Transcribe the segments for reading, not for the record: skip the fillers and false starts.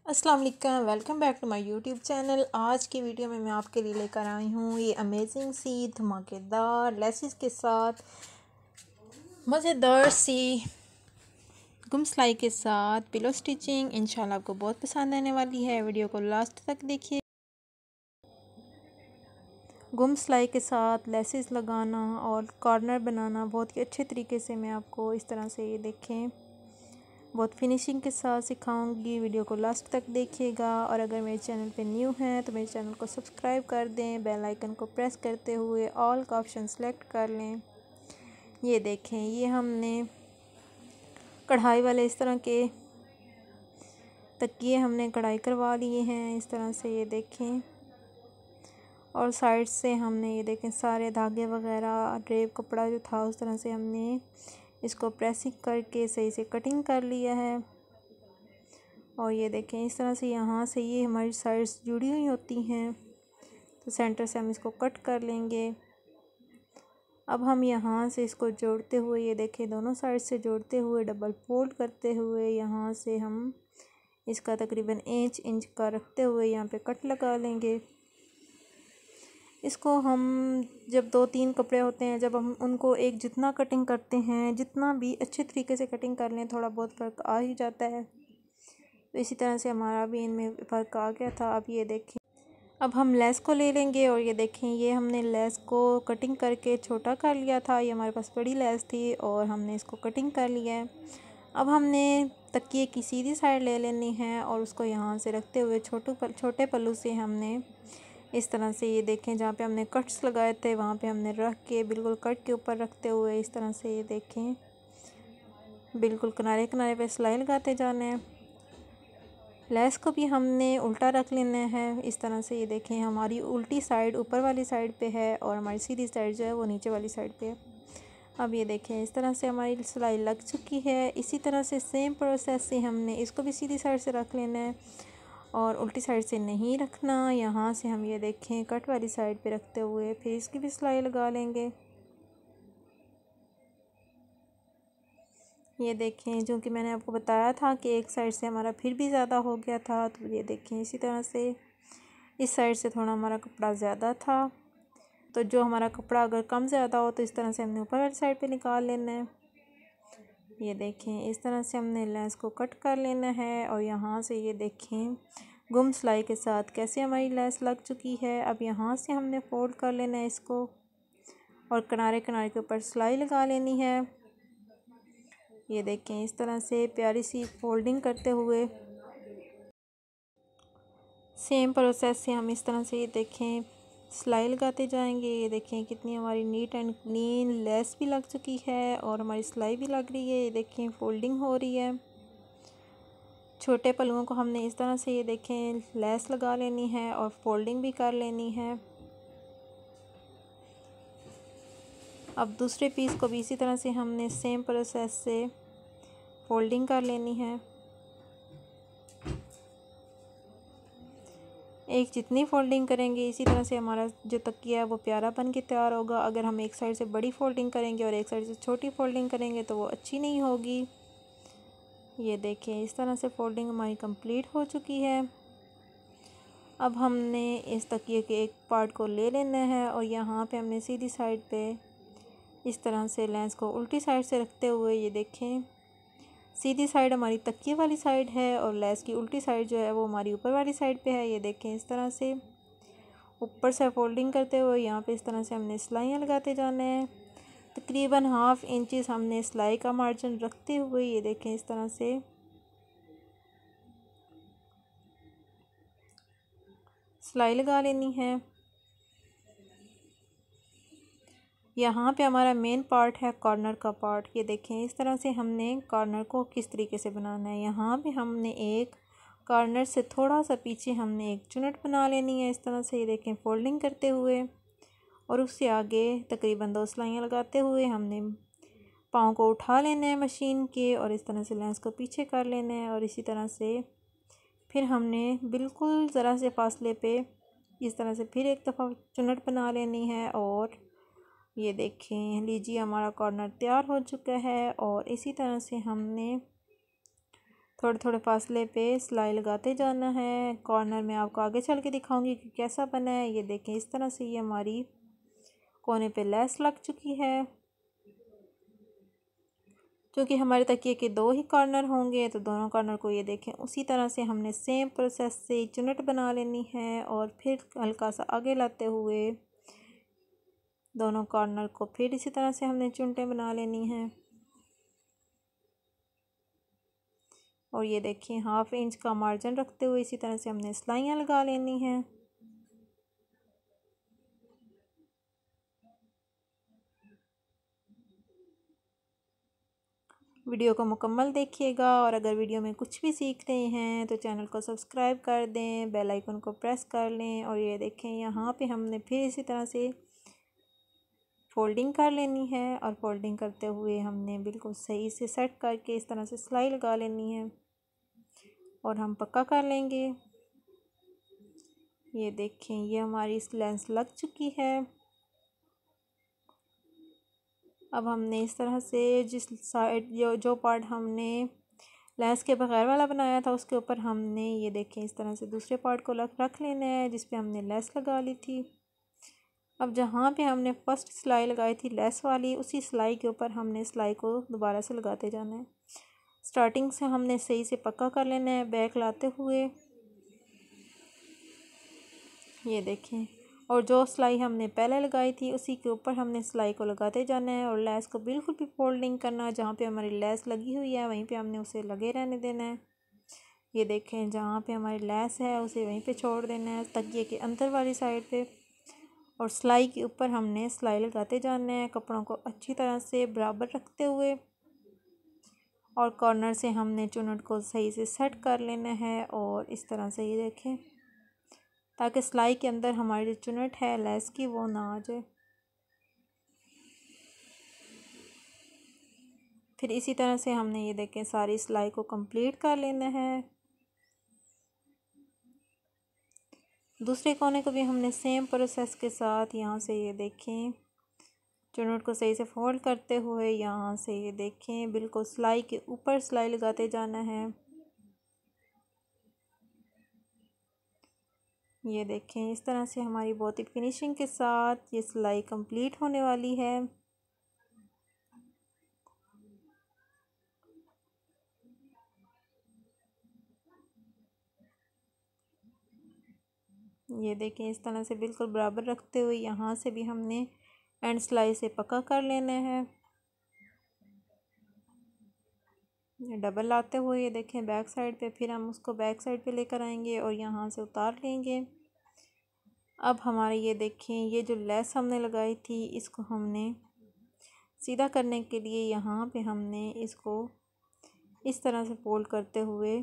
अस्सलाम वालेकुम, welcome back to my YouTube channel. आज की वीडियो में मैं आपके लिए लेकर आई हूँ ये अमेजिंग सी धमाकेदार लेसेस के साथ मज़ेदार सी गुम सिलाई के साथ पिलो स्टिचिंग। इंशाल्लाह आपको बहुत पसंद आने वाली है। वीडियो को लास्ट तक देखिए। गुम सिलाई के साथ लेसेस लगाना और कॉर्नर बनाना बहुत ही अच्छे तरीके से मैं आपको इस तरह से ये देखें बहुत फिनिशिंग के साथ सिखाऊंगी। वीडियो को लास्ट तक देखिएगा और अगर मेरे चैनल पे न्यू हैं तो मेरे चैनल को सब्सक्राइब कर दें। बेल आइकन को प्रेस करते हुए ऑल का ऑप्शन सेलेक्ट कर लें। ये देखें, ये हमने कढ़ाई वाले इस तरह के तकिए हमने कढ़ाई करवा लिए हैं इस तरह से, ये देखें। और साइड से हमने ये देखें सारे धागे वगैरह ड्रेप कपड़ा जो था उस तरह से हमने इसको प्रेसिंग करके सही से कटिंग कर लिया है। और ये देखें इस तरह से यहाँ से ये हमारी साइड्स जुड़ी हुई होती हैं, तो सेंटर से हम इसको कट कर लेंगे। अब हम यहाँ से इसको जोड़ते हुए ये देखें दोनों साइड से जोड़ते हुए डबल फोल्ड करते हुए यहाँ से हम इसका तकरीबन इंच का रखते हुए यहाँ पे कट लगा लेंगे। इसको हम जब 2-3 कपड़े होते हैं, जब हम उनको एक जितना कटिंग करते हैं, जितना भी अच्छे तरीके से कटिंग कर लें, थोड़ा बहुत फ़र्क आ ही जाता है। तो इसी तरह से हमारा भी इनमें फ़र्क आ गया था। अब ये देखें, अब हम लेस को ले लेंगे और ये देखें ये हमने लेस को कटिंग करके छोटा कर लिया था। ये हमारे पास बड़ी लेस थी और हमने इसको कटिंग कर लिया है। अब हमने तकिए की सीधी साइड ले लेनी है और उसको यहाँ से रखते हुए छोटे पल्लू से हमने इस तरह से ये देखें जहाँ पे हमने कट्स लगाए थे वहाँ पे हमने रख के बिल्कुल कट के ऊपर रखते हुए इस तरह से ये देखें बिल्कुल किनारे किनारे पे सिलाई लगाते जाना है। लेस को भी हमने उल्टा रख लेना है इस तरह से। ये देखें हमारी उल्टी साइड ऊपर वाली साइड पे है और हमारी सीधी साइड जो है वो नीचे वाली साइड पे है। अब ये देखें इस तरह से हमारी सिलाई लग चुकी है। इसी तरह से सेम प्रोसेस से हमने इसको भी सीधी साइड से रख लेना है और उल्टी साइड से नहीं रखना। यहाँ से हम ये देखें कट वाली साइड पे रखते हुए फिर इसकी भी सिलाई लगा लेंगे। ये देखें जो कि मैंने आपको बताया था कि एक साइड से हमारा फिर भी ज़्यादा हो गया था, तो ये देखें इसी तरह से इस साइड से थोड़ा हमारा कपड़ा ज़्यादा था, तो जो हमारा कपड़ा अगर कम ज़्यादा हो तो इस तरह से हमने ऊपर वाली साइड पे निकाल लेना है। ये देखें इस तरह से हमने लेस को कट कर लेना है और यहाँ से ये देखें गुम सिलाई के साथ कैसे हमारी लेस लग चुकी है। अब यहाँ से हमने फोल्ड कर लेना है इसको और किनारे किनारे के ऊपर सिलाई लगा लेनी है। ये देखें इस तरह से प्यारी सी फोल्डिंग करते हुए सेम प्रोसेस से हम इस तरह से ये देखें सिलाई लगाते जाएंगे। ये देखें कितनी हमारी नीट एंड क्लीन लेस भी लग चुकी है और हमारी सिलाई भी लग रही है। ये देखें फोल्डिंग हो रही है। छोटे पल्लुओं को हमने इस तरह से ये देखें लेस लगा लेनी है और फोल्डिंग भी कर लेनी है। अब दूसरे पीस को भी इसी तरह से हमने सेम प्रोसेस से फोल्डिंग कर लेनी है। एक जितनी फोल्डिंग करेंगे इसी तरह से हमारा जो तकिया है वो प्यारा बन के तैयार होगा। अगर हम एक साइड से बड़ी फोल्डिंग करेंगे और एक साइड से छोटी फोल्डिंग करेंगे तो वो अच्छी नहीं होगी। ये देखें इस तरह से फोल्डिंग हमारी कंप्लीट हो चुकी है। अब हमने इस तकिए के एक पार्ट को ले लेना है और यहाँ पे हमने सीधी साइड पे इस तरह से लेंस को उल्टी साइड से रखते हुए ये देखें सीधी साइड हमारी तकिए वाली साइड है और लेस की उल्टी साइड जो है वो हमारी ऊपर वाली साइड पे है। ये देखें इस तरह से ऊपर से फोल्डिंग करते हुए यहाँ पे इस तरह से हमने सिलाइयाँ लगाते जाना है। तकरीबन 1/2 इंच हमने सिलाई का मार्जिन रखते हुए ये देखें इस तरह से सिलाई लगा लेनी है। यहाँ पे हमारा मेन पार्ट है कॉर्नर का पार्ट। ये देखें इस तरह से हमने कॉर्नर को किस तरीके से बनाना है। यहाँ पे हमने एक कॉर्नर से थोड़ा सा पीछे हमने एक चुनट बना लेनी है इस तरह से। ये देखें फोल्डिंग करते हुए और उससे आगे तकरीबन 2 सिलाइयाँ लगाते हुए हमने पाँव को उठा लेना है मशीन के और इस तरह से लेंस को पीछे कर लेना है। और इसी तरह से फिर हमने बिल्कुल ज़रा से फासले पे इस तरह से फिर एक दफ़ा चुनट बना लेनी है। और ये देखें लीजिए हमारा कॉर्नर तैयार हो चुका है। और इसी तरह से हमने थोड़े थोड़े फासले पे सिलाई लगाते जाना है। कॉर्नर में आपको आगे चल के दिखाऊंगी कि कैसा बना है। ये देखें, इस तरह से ये हमारी कोने पे लेस लग चुकी है। क्योंकि हमारे तकिए के दो ही कॉर्नर होंगे तो दोनों कॉर्नर को ये देखें उसी तरह से हमने सेम प्रोसेस से चुनट बना लेनी है और फिर हल्का सा आगे लाते हुए दोनों कॉर्नर को फिर इसी तरह से हमने चुनटें बना लेनी हैं। और ये देखिए 1/2 इंच का मार्जिन रखते हुए इसी तरह से हमने सिलाइयाँ लगा लेनी हैं। वीडियो को मुकम्मल देखिएगा और अगर वीडियो में कुछ भी सीख रहे हैं तो चैनल को सब्सक्राइब कर दें, बेल आइकन को प्रेस कर लें। और ये देखें, यहाँ पे हमने फिर इसी तरह से फोल्डिंग कर लेनी है और फोल्डिंग करते हुए हमने बिल्कुल सही से सेट करके इस तरह से सिलाई लगा लेनी है और हम पक्का कर लेंगे। ये देखें, ये हमारी लेंस लग चुकी है। अब हमने इस तरह से जिस साइड जो पार्ट हमने लेस के बगैर वाला बनाया था उसके ऊपर हमने ये देखें इस तरह से दूसरे पार्ट को रख लेना है जिस पे हमने लेस लगा ली थी। अब जहाँ पे हमने फर्स्ट सिलाई लगाई थी लेस वाली, उसी सिलाई के ऊपर हमने सिलाई को दोबारा से लगाते जाना है। स्टार्टिंग से हमने सही से पक्का कर लेना है बैक लाते हुए। ये देखें, और जो सिलाई हमने पहले लगाई थी उसी के ऊपर हमने सिलाई को लगाते जाना है और लेस को बिल्कुल भी फोल्डिंग करना, जहाँ पे हमारी लेस लगी हुई है वहीं पे हमने उसे लगे रहने देना है। ये देखें, जहाँ पे हमारी लेस है उसे वहीं पे छोड़ देना है तकिए के अंदर वाली साइड पे और सिलाई के ऊपर हमने सिलाई लगाते जाना है कपड़ों को अच्छी तरह से बराबर रखते हुए। और कॉर्नर से हमने चुनट को सही से सेट कर लेना है और इस तरह से ये देखें ताकि सिलाई के अंदर हमारी जो चुनट है लेस की वो ना आ जाए। फिर इसी तरह से हमने ये देखें सारी सिलाई को कंप्लीट कर लेना है। दूसरे कोने को भी हमने सेम प्रोसेस के साथ यहाँ से ये देखें चुनट को सही से फोल्ड करते हुए यहाँ से ये देखें बिल्कुल सिलाई के ऊपर सिलाई लगाते जाना है। ये देखें, इस तरह से हमारी बहुत ही फिनिशिंग के साथ ये सिलाई कंप्लीट होने वाली है। ये देखें, इस तरह से बिल्कुल बराबर रखते हुए यहाँ से भी हमने एंड सिलाई से पक्का कर लेना है। डबल लाते हुए ये देखें बैक साइड पे, फिर हम उसको बैक साइड पे लेकर आएंगे और यहाँ से उतार लेंगे। अब हमारे ये देखें, ये जो लेस हमने लगाई थी इसको हमने सीधा करने के लिए यहाँ पे हमने इसको इस तरह से फोल्ड करते हुए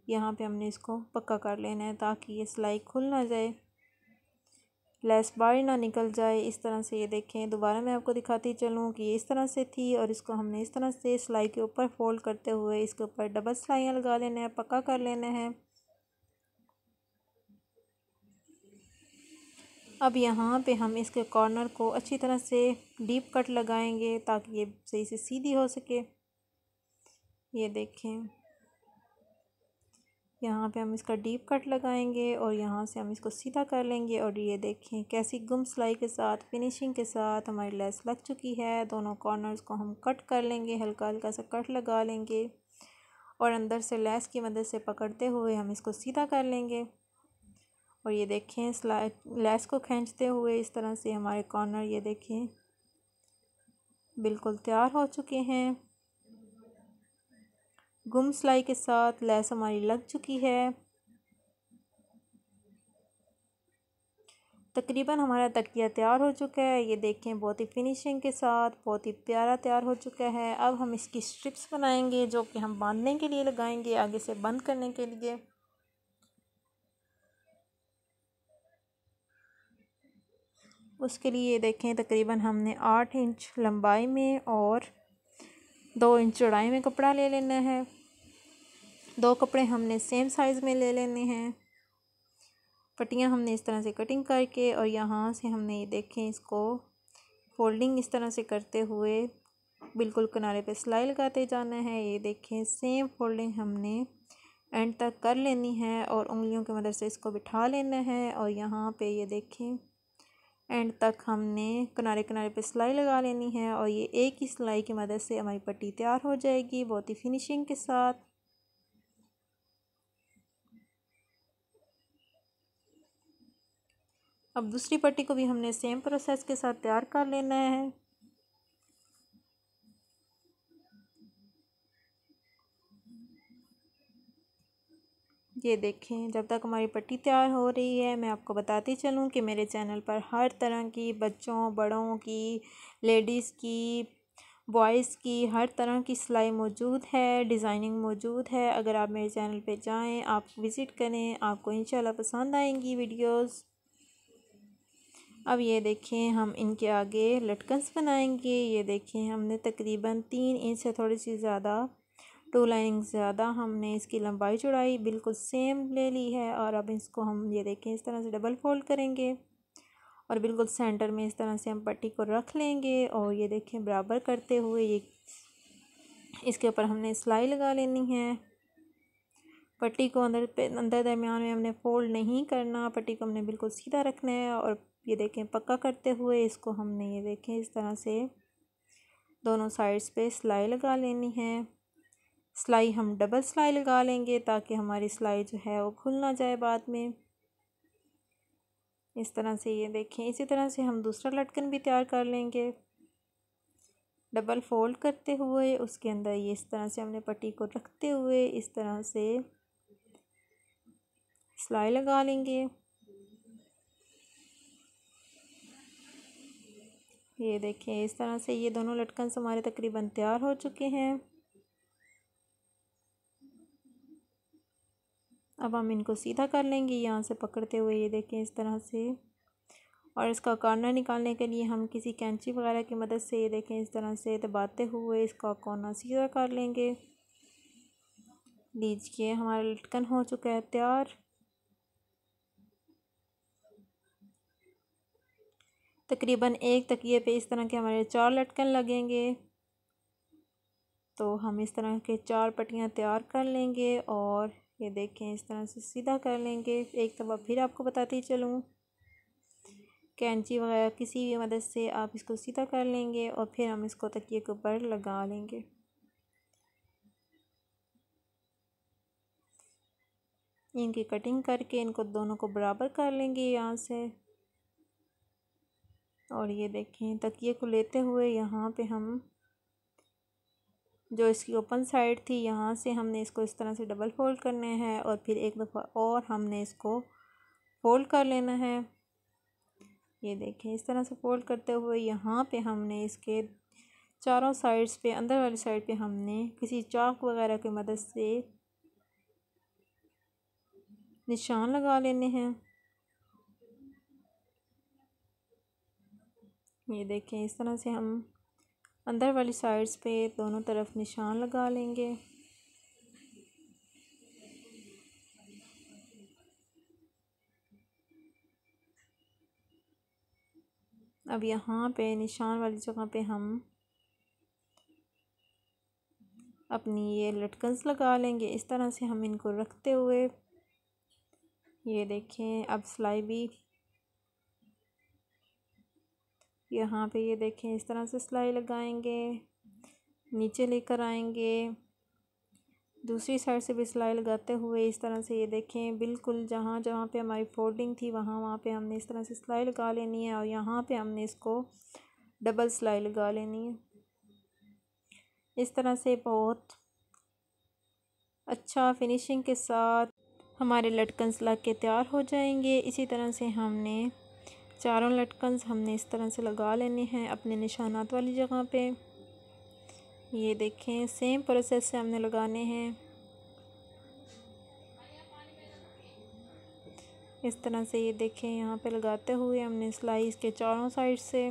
यहाँ पे हमने इसको पक्का कर लेना है ताकि ये सिलाई खुल ना जाए, लेस बाहर ना निकल जाए। इस तरह से ये देखें, दोबारा मैं आपको दिखाती चलूँ कि ये इस तरह से थी और इसको हमने इस तरह से सिलाई के ऊपर फोल्ड करते हुए इसके ऊपर डबल सिलाइयाँ लगा लेना है, पक्का कर लेना है। अब यहाँ पे हम इसके कॉर्नर को अच्छी तरह से डीप कट लगाएंगे ताकि ये सही से सीधी हो सके। ये देखें, यहाँ पे हम इसका डीप कट लगाएंगे और यहाँ से हम इसको सीधा कर लेंगे। और ये देखें कैसी गुम सिलाई के साथ फिनिशिंग के साथ हमारी लेस लग चुकी है। दोनों कॉर्नर्स को हम कट कर लेंगे, हल्का हल्का सा कट लगा लेंगे और अंदर से लेस की मदद से पकड़ते हुए हम इसको सीधा कर लेंगे। और ये देखें लेस को खींचते हुए इस तरह से हमारे कॉर्नर ये देखें बिल्कुल तैयार हो चुके हैं। गुम सिलाई के साथ लेस हमारी लग चुकी है। तकरीबन हमारा तकिया तैयार हो चुका है। ये देखें बहुत ही फिनिशिंग के साथ बहुत ही प्यारा तैयार हो चुका है। अब हम इसकी स्ट्रिप्स बनाएंगे जो कि हम बांधने के लिए लगाएंगे, आगे से बंद करने के लिए। उसके लिए देखें तकरीबन हमने 8 इंच लंबाई में और 2 इंच चौड़ाई में कपड़ा ले लेना है। 2 कपड़े हमने सेम साइज़ में ले लेने हैं। पट्टियाँ हमने इस तरह से कटिंग करके और यहाँ से हमने ये देखें इसको फोल्डिंग इस तरह से करते हुए बिल्कुल किनारे पे सिलाई लगाते जाना है। ये देखें सेम फोल्डिंग हमने एंड तक कर लेनी है और उंगलियों की मदद से इसको बिठा लेना है। और यहाँ पे ये देखें एंड तक हमने किनारे किनारे पे सिलाई लगा लेनी है और ये एक ही सिलाई की मदद से हमारी पट्टी तैयार हो जाएगी बहुत ही फिनिशिंग के साथ। अब दूसरी पट्टी को भी हमने सेम प्रोसेस के साथ तैयार कर लेना है। ये देखें जब तक हमारी पट्टी तैयार हो रही है मैं आपको बताती चलूँ कि मेरे चैनल पर हर तरह की बच्चों बड़ों की, लेडीज़ की, बॉयज़ की हर तरह की सिलाई मौजूद है, डिज़ाइनिंग मौजूद है। अगर आप मेरे चैनल पे जाएं, आप विज़िट करें, आपको इंशाल्लाह पसंद आएंगी वीडियोस। अब ये देखें हम इनके आगे लटकन्स बनाएंगे। ये देखें हमने तकरीबन 3 इंच से थोड़ी सी ज़्यादा, 2 लाइनिंग ज़्यादा हमने इसकी लंबाई चौड़ाई बिल्कुल सेम ले ली है। और अब इसको हम ये देखें इस तरह से डबल फोल्ड करेंगे और बिल्कुल सेंटर में इस तरह से हम पट्टी को रख लेंगे। और ये देखें बराबर करते हुए ये इसके ऊपर हमने सिलाई लगा लेनी है। पट्टी को अंदर दरमियान में हमने फोल्ड नहीं करना, पट्टी को हमने बिल्कुल सीधा रखना है। और ये देखें पक्का करते हुए इसको हमने ये देखें इस तरह से दोनों साइड्स पे सिलाई लगा लेनी है। सिलाई हम डबल सिलाई लगा लेंगे ताकि हमारी सिलाई जो है वो खुल ना जाए बाद में। इस तरह से ये देखें इसी तरह से हम दूसरा लटकन भी तैयार कर लेंगे। डबल फोल्ड करते हुए उसके अंदर ये इस तरह से हमने पट्टी को रखते हुए इस तरह से सिलाई लगा लेंगे। ये देखें इस तरह से ये दोनों लटकन हमारे तकरीबन तैयार हो चुके हैं। अब हम इनको सीधा कर लेंगे यहाँ से पकड़ते हुए, ये देखें इस तरह से। और इसका कॉर्नर निकालने के लिए हम किसी कैंची वगैरह की मदद से ये देखें इस तरह से दबाते हुए इसका कॉर्नर सीधा कर लेंगे। लीजिए हमारा लटकन हो चुका है तैयार। तकरीबन एक तकिए पे इस तरह के हमारे 4 लटकन लगेंगे। तो हम इस तरह के 4 पट्टियाँ तैयार कर लेंगे और ये देखें इस तरह से सीधा कर लेंगे। एक दफ़ा फिर आपको बताती चलूँ, कैंची वगैरह किसी भी मदद से आप इसको सीधा कर लेंगे और फिर हम इसको तकिए के ऊपर लगा लेंगे। इनकी कटिंग करके इनको दोनों को बराबर कर लेंगे यहाँ से। और ये देखें तकिए को लेते हुए यहाँ पे हम जो इसकी ओपन साइड थी यहाँ से हमने इसको इस तरह से डबल फोल्ड करना है और फिर एक दफ़ा और हमने इसको फोल्ड कर लेना है। ये देखें इस तरह से फोल्ड करते हुए यहाँ पे हमने इसके चारों साइड्स पे, अंदर वाली साइड पे हमने किसी चाक वगैरह की मदद से निशान लगा लेने हैं। ये देखें इस तरह से हम अंदर वाली साइड्स पे दोनों तरफ निशान लगा लेंगे। अब यहाँ पे निशान वाली जगह पे हम अपनी ये लटकन्स लगा लेंगे। इस तरह से हम इनको रखते हुए ये देखें अब सिलाई भी यहाँ पे ये देखें इस तरह से सिलाई लगाएंगे, नीचे लेकर आएंगे, दूसरी साइड से भी सिलाई लगाते हुए इस तरह से ये देखें बिल्कुल जहाँ जहाँ पे हमारी फोल्डिंग थी वहाँ पे हमने इस तरह से सिलाई लगा लेनी है और यहाँ पे हमने इसको डबल सिलाई लगा लेनी है। इस तरह से बहुत अच्छा फिनिशिंग के साथ हमारे लटकन्स लग के तैयार हो जाएंगे। इसी तरह से हमने चारों लटकन्स हमने इस तरह से लगा लेने हैं अपने निशानात वाली जगह पे। ये देखें सेम प्रोसेस से हमने लगाने हैं। इस तरह से ये देखें यहाँ पे लगाते हुए हमने सिलाई इसके चारों साइड से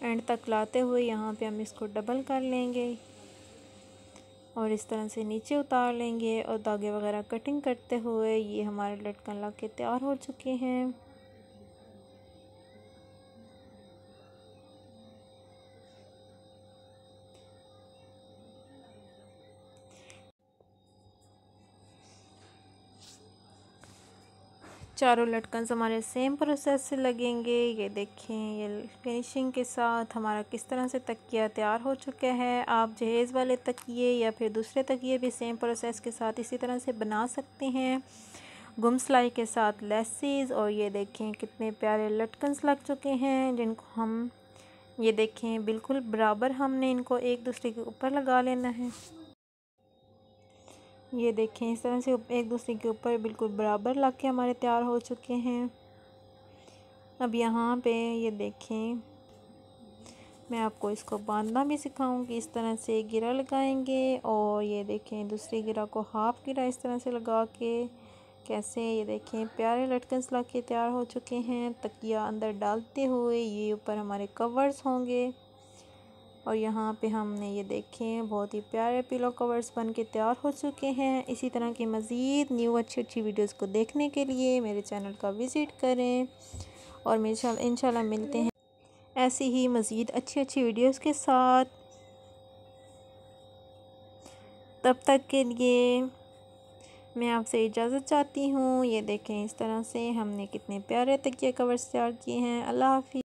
एंड तक लाते हुए यहाँ पे हम इसको डबल कर लेंगे और इस तरह से नीचे उतार लेंगे और धागे वगैरह कटिंग करते हुए ये हमारे लटकन लग के तैयार हो चुके हैं। चारों लटकन हमारे सेम प्रोसेस से लगेंगे। ये देखें, ये फिनिशिंग के साथ हमारा किस तरह से तकिया तैयार हो चुका है। आप जहेज़ वाले तकिए या फिर दूसरे तकिए भी सेम प्रोसेस के साथ इसी तरह से बना सकते हैं, गुम सिलाई के साथ लेसेस। और ये देखें कितने प्यारे लटकन लग चुके हैं, जिनको हम ये देखें बिल्कुल बराबर हमने इनको एक दूसरे के ऊपर लगा लेना है। ये देखें इस तरह से एक दूसरे के ऊपर बिल्कुल बराबर लग के हमारे तैयार हो चुके हैं। अब यहाँ पे ये देखें, मैं आपको इसको बांधना भी सिखाऊंगी। इस तरह से गिरा लगाएंगे और ये देखें दूसरी गिरा को हाफ गिरा इस तरह से लगा के कैसे ये देखें प्यारे लटकन लग के तैयार हो चुके हैं। तकिया अंदर डालते हुए ये ऊपर हमारे कवर्स होंगे और यहाँ पे हमने ये देखें बहुत ही प्यारे पिलो कवर्स बन के तैयार हो चुके हैं। इसी तरह की मज़ीद न्यू अच्छी वीडियोस को देखने के लिए मेरे चैनल का विज़िट करें और मेरे इंशाल्लाह मिलते हैं ऐसी ही मज़ीद अच्छी वीडियोस के साथ। तब तक के लिए मैं आपसे इजाज़त चाहती हूँ। ये देखें इस तरह से हमने कितने प्यारे तकिया कवर्स तैयार किए हैं। अल्लाह हाफ़िज़।